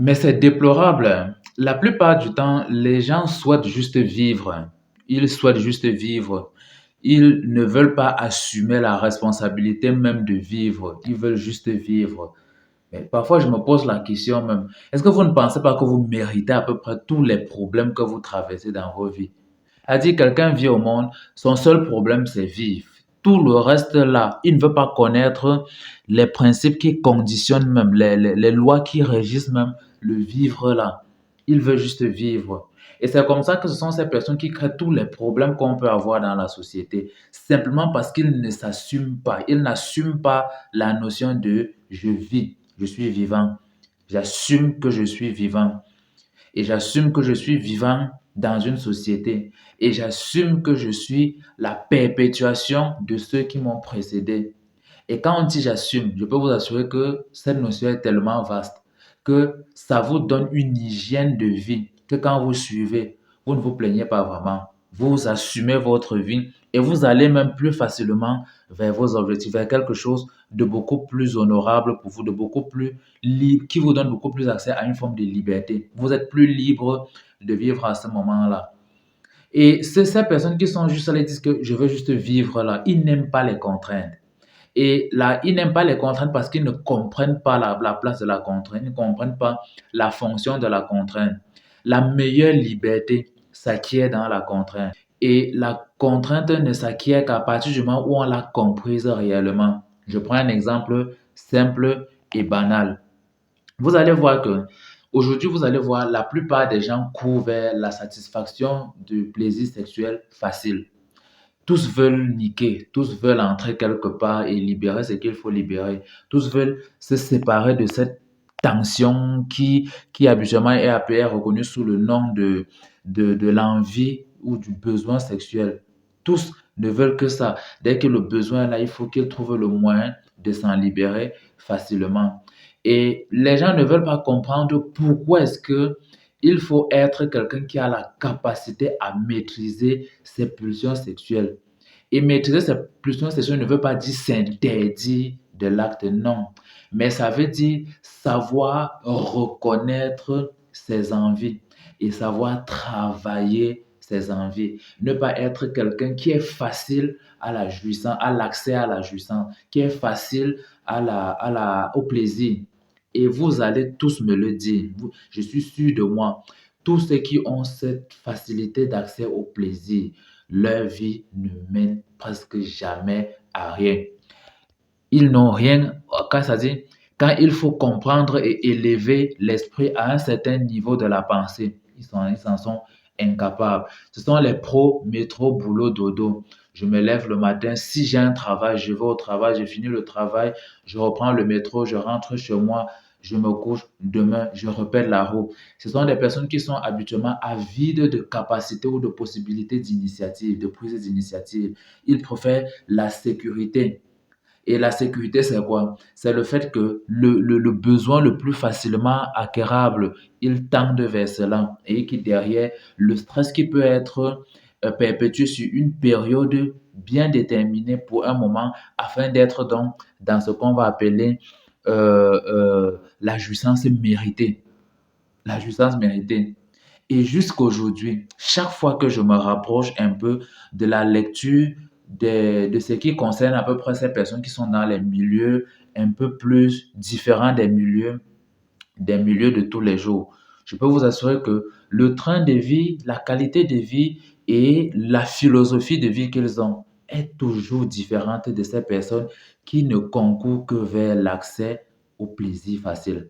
Mais c'est déplorable. La plupart du temps, les gens souhaitent juste vivre. Ils souhaitent juste vivre. Ils ne veulent pas assumer la responsabilité même de vivre. Ils veulent juste vivre. Mais parfois, je me pose la question même, est-ce que vous ne pensez pas que vous méritez à peu près tous les problèmes que vous traversez dans vos vies? A dit quelqu'un vit au monde, son seul problème c'est vivre. Tout le reste là, il ne veut pas connaître les principes qui conditionnent même, les lois qui régissent même le vivre là. Il veut juste vivre. Et c'est comme ça que ce sont ces personnes qui créent tous les problèmes qu'on peut avoir dans la société, simplement parce qu'ils ne s'assument pas. Ils n'assument pas la notion de je vis, je suis vivant. J'assume que je suis vivant. Et j'assume que je suis vivant dans une société. Et j'assume que je suis la perpétuation de ceux qui m'ont précédé. Et quand on dit j'assume, je peux vous assurer que cette notion est tellement vaste que ça vous donne une hygiène de vie que quand vous suivez, vous ne vous plaignez pas vraiment. Vous assumez votre vie et vous allez même plus facilement vers vos objectifs, vers quelque chose de beaucoup plus honorable pour vous, de beaucoup plus libre, qui vous donne beaucoup plus accès à une forme de liberté. Vous êtes plus libre de vivre à ce moment-là. Et c'est ces personnes qui sont juste là et disent que je veux juste vivre là. Ils n'aiment pas les contraintes. Et là, ils n'aiment pas les contraintes parce qu'ils ne comprennent pas la place de la contrainte, ils ne comprennent pas la fonction de la contrainte. La meilleure liberté s'acquiert dans la contrainte. Et la contrainte ne s'acquiert qu'à partir du moment où on l'a comprise réellement. Je prends un exemple simple et banal. Vous allez voir que aujourd'hui, vous allez voir la plupart des gens courent vers la satisfaction du plaisir sexuel facile. Tous veulent niquer, tous veulent entrer quelque part et libérer ce qu'il faut libérer. Tous veulent se séparer de cette tension qui habituellement est appelée, reconnue sous le nom de l'envie ou du besoin sexuel. Tous ne veulent que ça. Dès que le besoin est là, il faut qu'ils trouvent le moyen de s'en libérer facilement. Et les gens ne veulent pas comprendre pourquoi est-ce que il faut être quelqu'un qui a la capacité à maîtriser ses pulsions sexuelles. Et maîtriser ses pulsions sexuelles ne veut pas dire s'interdire de l'acte, non. Mais ça veut dire savoir reconnaître ses envies et savoir travailler ses envies. Ne pas être quelqu'un qui est facile à la jouissance, à l'accès à la jouissance, qui est facile au plaisir. Et vous allez tous me le dire. Je suis sûr de moi. Tous ceux qui ont cette facilité d'accès au plaisir, leur vie ne mène presque jamais à rien. Ils n'ont rien, quand ça dit, quand il faut comprendre et élever l'esprit à un certain niveau de la pensée, ils en sont incapables. Ce sont les pros, métro, boulot, dodo. Je me lève le matin, si j'ai un travail, je vais au travail, je finis le travail, je reprends le métro, je rentre chez moi, je me couche, demain, je répète la roue. Ce sont des personnes qui sont habituellement avides de capacités ou de possibilités d'initiative, de prise d'initiative. Ils préfèrent la sécurité. Et la sécurité, c'est quoi? C'est le fait que le besoin le plus facilement acquérable, ils tendent vers cela. Et qui derrière, le stress qui peut être perpétué sur une période bien déterminée pour un moment, afin d'être donc dans ce qu'on va appeler la jouissance méritée. La jouissance méritée. Et jusqu'aujourd'hui, chaque fois que je me rapproche un peu de la lecture de ce qui concerne à peu près ces personnes qui sont dans les milieux un peu plus différents des milieux de tous les jours, je peux vous assurer que le train de vie, la qualité de vie et la philosophie de vie qu'ils ont est toujours différente de ces personnes qui ne concourent que vers l'accès au plaisir facile.